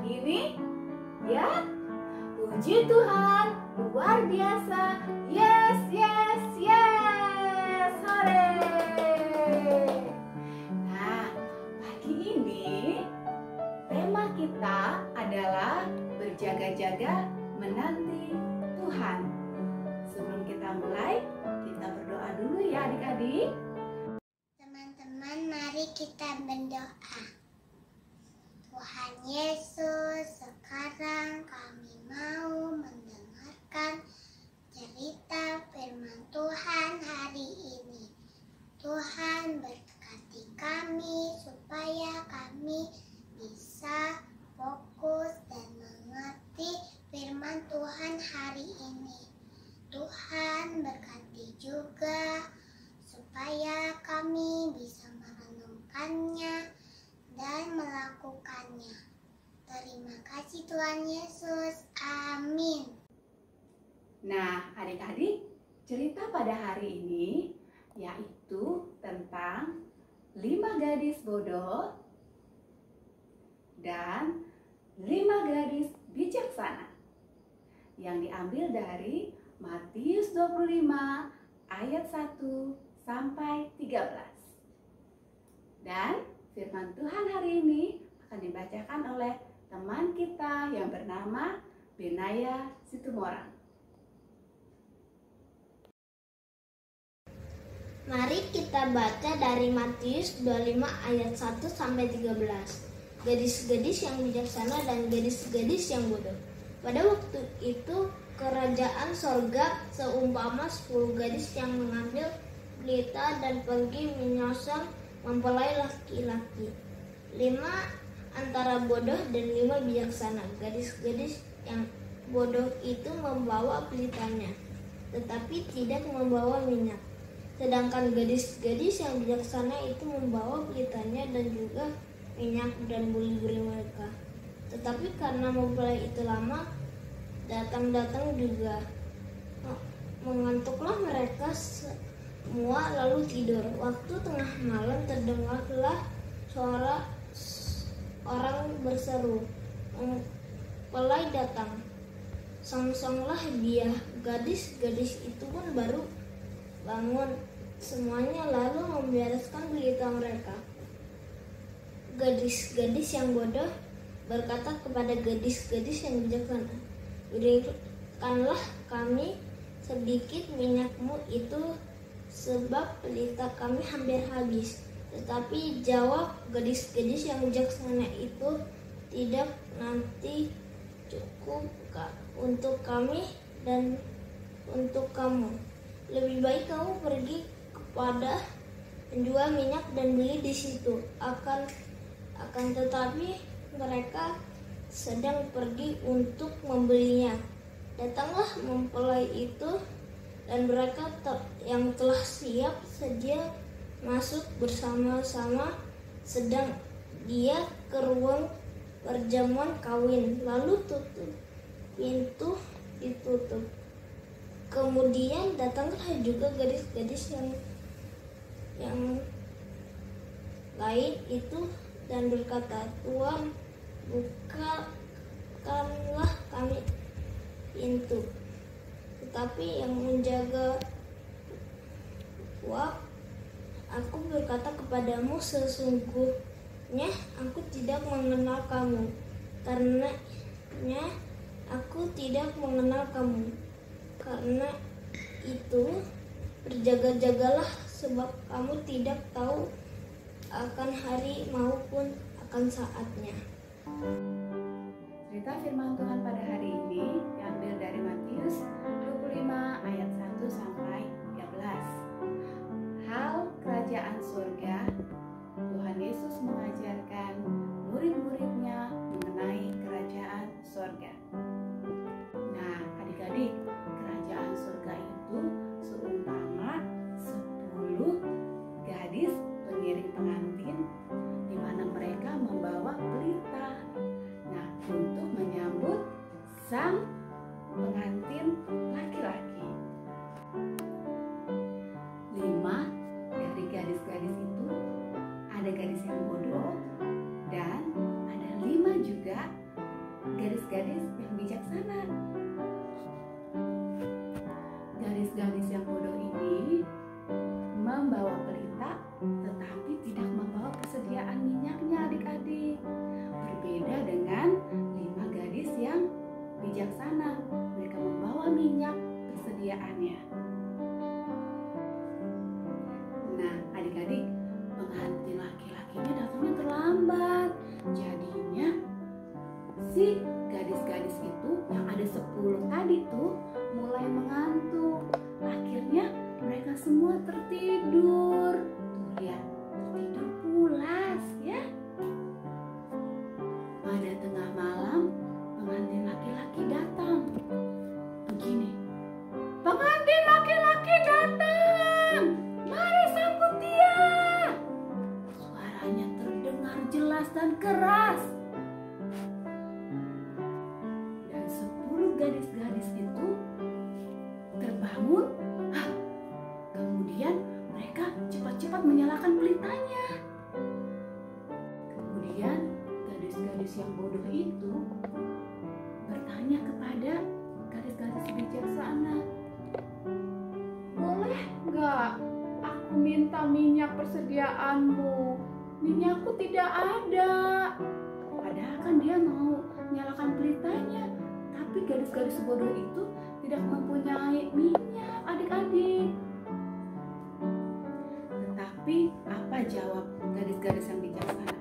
pagi ini? Ya, puji Tuhan, luar biasa. Yes, yes, yes. Hore. Nah, pagi ini tema kita adalah berjaga-jaga menanti Tuhan. Sebelum kita mulai, kita berdoa dulu ya adik-adik. Teman-teman, mari kita berdoa. Tuhan Yesus, sekarang kami mau mendengarkan cerita firman Tuhan hari ini. Tuhan berkati kami supaya kami bisa fokus dan mengerti firman Tuhan hari ini. Tuhan berkati juga supaya kami bisa merenungkannya dan melakukannya. Terima kasih Tuhan Yesus. Amin. Nah, adik-adik, cerita pada hari ini yaitu tentang 5 gadis bodoh dan 5 gadis bijaksana yang diambil dari Matius 25 ayat 1 sampai 13. Dan firman Tuhan hari ini akan dibacakan oleh teman kita yang bernama Benaya Situmorang. Mari kita baca dari Matius 25 ayat 1 sampai 13. Gadis-gadis yang bijaksana dan gadis-gadis yang bodoh. Pada waktu itu kerajaan sorga seumpama 10 gadis yang mengambil pelita dan pergi menyosong mempelai laki-laki. 5 antara bodoh dan 5 bijaksana. Gadis-gadis yang bodoh itu membawa pelitanya, tetapi tidak membawa minyak. Sedangkan gadis-gadis yang bijaksana itu membawa pelitanya dan juga minyak dan buli-buli mereka. Tetapi karena mempelai itu lama datang juga, mengantuklah mereka semua lalu tidur. Waktu tengah malam terdengarlah suara orang berseru, "Mempelai datang, songsonglah dia." Gadis-gadis itu pun baru bangun semuanya lalu membereskan pelita mereka. Gadis-gadis yang bodoh berkata kepada gadis-gadis yang bijaksana, "Berikanlah kami sedikit minyakmu itu, sebab pelita kami hampir habis." Tetapi jawab gadis-gadis yang bijaksana itu, "Tidak, nanti cukup untuk kami dan untuk kamu. Lebih baik kamu pergi kepada penjual minyak dan beli di situ." Akan tetapi mereka sedang pergi untuk membelinya. Datanglah mempelai itu dan mereka yang telah siap sedia masuk bersama-sama. Sedang dia ke ruang perjamuan kawin, lalu pintu ditutup. Kemudian datanglah juga gadis-gadis yang lain itu dan berkata, "Tuan, bukakanlah kami pintu." Tetapi yang menjaga jawab, "Aku berkata kepadamu, sesungguhnya aku tidak mengenal kamu. Karenanya aku tidak mengenal kamu. Karena itu berjaga-jagalah, sebab kamu tidak tahu akan hari maupun akan saatnya." Cerita firman Tuhan pada hari ini diambil dari Matius 25 ayat 1 sampai 13. Hal kerajaan surga. Tuhan Yesus mengajarkan murid-muridnya mengenai kerajaan surga. Nah, adik-adik, kerajaan surga itu seumpama 10 gadis pengiring pengantin di mana mereka membawa pelita. Nah, untuk menyambut sang pengantin gadis-gadis yang bodoh ini membawa pelita tetapi tidak membawa persediaan minyaknya adik-adik. Berbeda dengan 5 gadis yang bijaksana, mereka membawa minyak persediaannya. Nah adik-adik, pengantin laki-lakinya datangnya terlambat. Jadinya si gadis-gadis itu yang ada 10 tadi tuh mulai mengantuk. Akhirnya mereka semua tertidur. Tuh lihat, tertidur pulas ya. Pada tengah malam pengantin laki-laki datang. Begini, pengantin laki-laki datang, mari sambut dia. Suaranya terdengar jelas dan keras. Dan 10 gadis-gadis itu terbangun. Kemudian mereka cepat-cepat menyalakan pelitanya. Kemudian gadis-gadis yang bodoh itu bertanya kepada gadis-gadis bijaksana, boleh nggak aku minta minyak persediaanmu? Minyakku tidak ada. Padahal kan dia mau nyalakan pelitanya, tapi gadis-gadis bodoh itu tidak mempunyai minyak adik-adik. Tetapi apa jawab gadis-gadis yang bijaksana?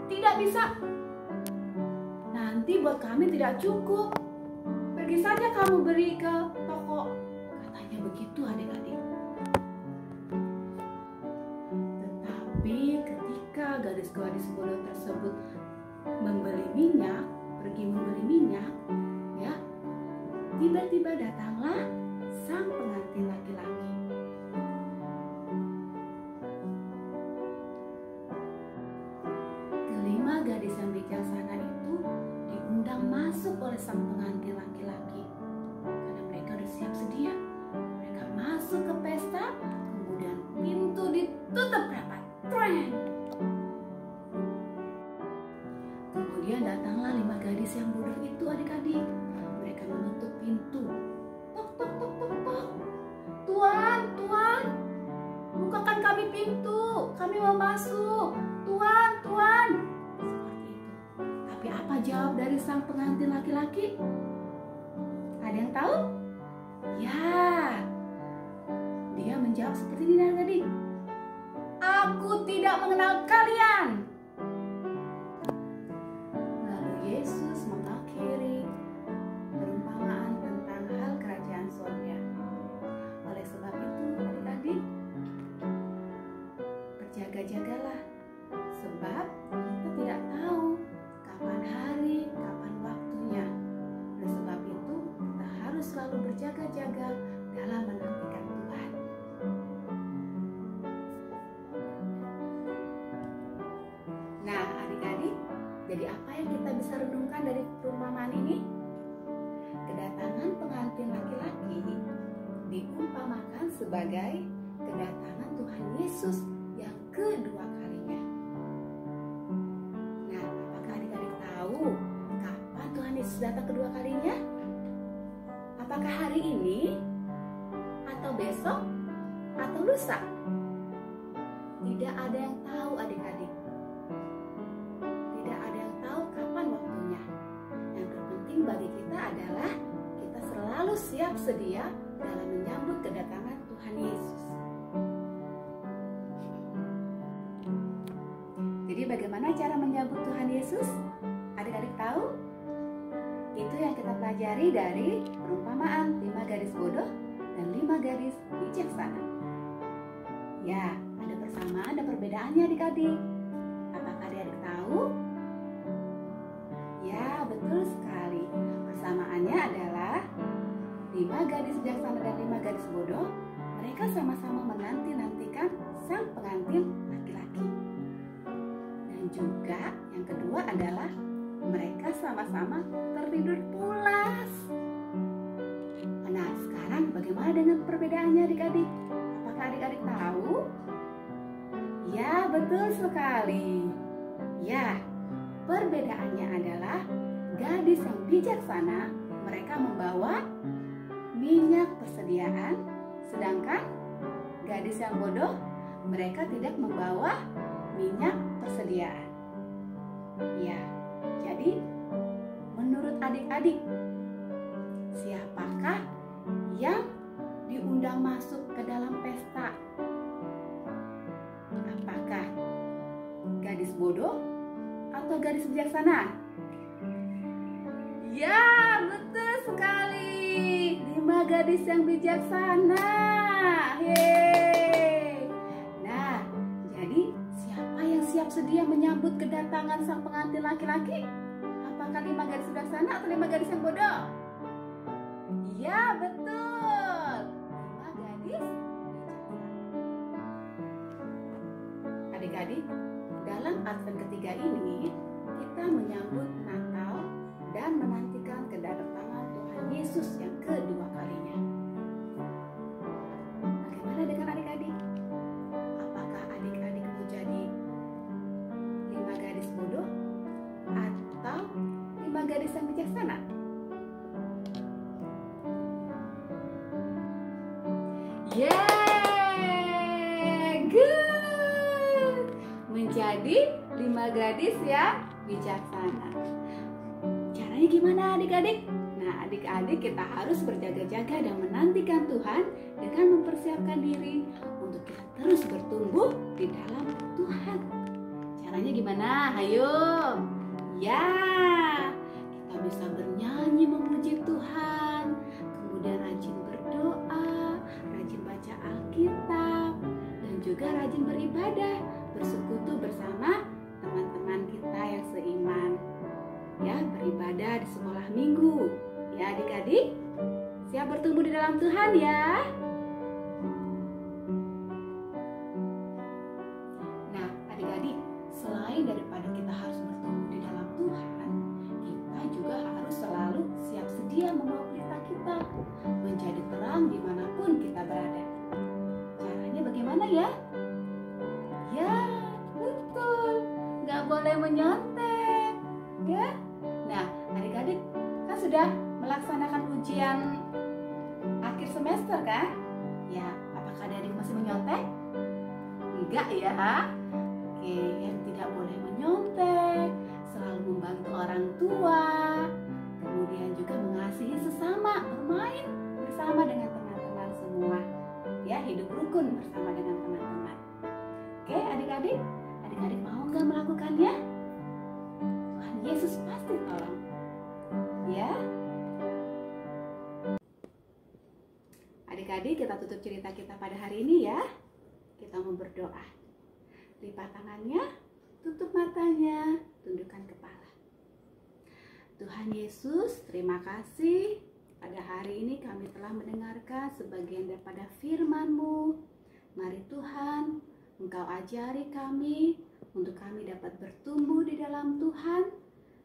Tidak bisa. Nanti buat kami tidak cukup. Pergi saja kamu beri ke toko. Katanya begitu adik-adik. Tetapi ketika gadis-gadis bodoh tersebut membeli minyak, pergi membeli minyak, ya, tiba-tiba datanglah sang pengantin laki-laki. Kelima gadis yang bijaksana itu diundang masuk oleh sang pengantin laki-laki karena mereka sudah siap sedia. Mereka masuk ke pesta, kemudian pintu ditutup rapat. Kemudian datanglah 5 gadis yang bodoh itu adik-adik. Mereka menutup pintu. Tok tok tok tok tok. Tuan, tuan, bukakan kami pintu. Kami mau masuk. Tuan, tuan. Seperti itu. Tapi apa jawab dari sang pengantin laki-laki? Ada yang tahu? Ya, dia menjawab seperti ini adik-adik. Aku tidak mengenal kalian. Lalu Yesus mengakhiri perumpamaan tentang hal kerajaan surga. Oleh sebab itu adik-adik, berjaga-jagalah. Sebab kita tidak tahu kapan hari, kapan waktunya. Oleh sebab itu kita harus selalu berjaga-jaga dalam menantikan Tuhan. Nah adik-adik, jadi apa yang kita bisa renungkan dari perumpamaan ini? Kedatangan pengantin laki-laki diumpamakan sebagai kedatangan Tuhan Yesus yang kedua kalinya. Nah, apakah adik-adik tahu kapan Tuhan Yesus datang kedua kalinya? Apakah hari ini? Atau besok? Atau lusa? Tidak ada yang tahu adik-adik. Tidak ada yang tahu kapan waktunya. Yang terpenting bagi kita adalah kita selalu siap sedia dalam menyambut kedatangan Tuhan Yesus. Jadi bagaimana cara menyambut Tuhan Yesus? Adik-adik tahu? Itu yang kita pelajari dari perumpamaan 5 gadis bodoh dan 5 gadis bijaksana. Ya, ada persamaan dan perbedaannya adik-adik. Apakah adik-adik tahu? Ya, betul sekali. Persamaannya adalah 5 gadis bijaksana dan 5 gadis bodoh. Mereka sama-sama menanti-nantikan sang pengantin laki-laki. Dan juga yang kedua adalah mereka sama-sama tertidur pulas. Nah, sekarang bagaimana dengan perbedaannya adik-adik? Apakah adik-adik tahu? Ya, betul sekali. Ya, perbedaannya adalah gadis yang bijaksana, mereka membawa minyak persediaan Sedangkan gadis yang bodoh, mereka tidak membawa minyak persediaan. Ya, jadi menurut adik-adik, siapakah yang diundang masuk ke dalam pesta? Apakah gadis bodoh atau gadis bijaksana? Ya, betul sekali. 5 gadis yang bijaksana. Yeay. Nah, jadi siapa yang siap sedia menyambut kedatangan sang pengantin laki-laki? Apakah 5 gadis bijaksana atau 5 gadis yang bodoh? Ya, betul. 5 gadis bijaksana. Adik-adik, dalam Advent ketiga ini kita menyambut Natal dan menantikan kedatangan Tuhan Yesus yang kedua kalinya. Bagaimana dengan adik-adik? Apakah adik-adik mau jadi 5 gadis bodoh atau 5 gadis yang bijaksana? Yeay, good. Menjadi 5 gadis yang bijaksana. Caranya gimana adik-adik? Nah, adik-adik kita harus berjaga-jaga dan menantikan Tuhan dengan mempersiapkan diri untuk kita terus bertumbuh di dalam Tuhan. Caranya gimana? Ayo. Ya, kita bisa bernyanyi memuji Tuhan, kemudian rajin berdoa, rajin baca Alkitab, dan juga rajin beribadah, bersekutu bersama teman-teman kita yang seiman. Ya, beribadah di sekolah minggu. Ya, adik-adik, siap bertumbuh di dalam Tuhan ya. Nah, adik-adik, selain daripada kita harus bertumbuh di dalam Tuhan, kita juga harus selalu siap sedia membawa pelita kita menjadi terang dimanapun kita berada. Caranya bagaimana ya? Ya, betul. Gak boleh menyontek. Ya. Nah, adik-adik kan sudah melaksanakan ujian akhir semester kan? Ya, apakah adik masih menyontek? Enggak ya. Oke, yang tidak boleh menyontek, selalu membantu orang tua, kemudian juga mengasihi sesama, bermain bersama dengan teman-teman semua. Ya, hidup rukun bersama dengan teman-teman. Oke, adik-adik mau nggak melakukannya? Tuhan Yesus pasti tolong. Ya. Adik-adik, kita tutup cerita kita pada hari ini ya. Kita mau berdoa. Lipat tangannya, tutup matanya, tundukkan kepala. Tuhan Yesus, terima kasih. Pada hari ini kami telah mendengarkan sebagian daripada firman-Mu. Mari Tuhan, Engkau ajari kami untuk kami dapat bertumbuh di dalam Tuhan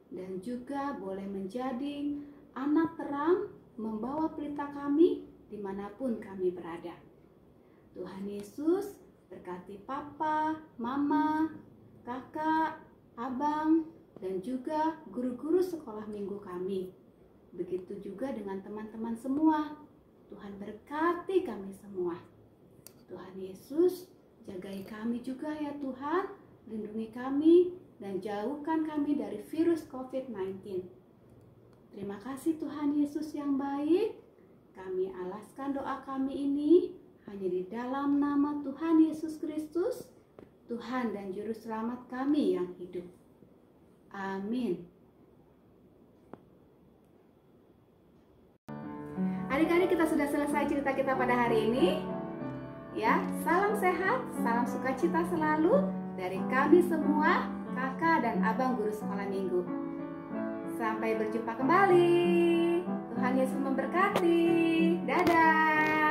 dan juga boleh menjadi anak terang membawa pelita kami dimanapun kami berada. Tuhan Yesus berkati papa, mama, kakak, abang, dan juga guru-guru sekolah minggu kami. Begitu juga dengan teman-teman semua. Tuhan berkati kami semua. Tuhan Yesus, jagai kami juga ya Tuhan, lindungi kami dan jauhkan kami dari virus COVID-19. Terima kasih Tuhan Yesus yang baik. Kami alaskan doa kami ini hanya di dalam nama Tuhan Yesus Kristus, Tuhan dan Juru Selamat kami yang hidup. Amin. Adik-adik, kita sudah selesai cerita kita pada hari ini. Ya, salam sehat, salam sukacita selalu dari kami semua, kakak dan abang guru sekolah minggu. Sampai berjumpa kembali. Tuhan Yesus memberkati. Dadah.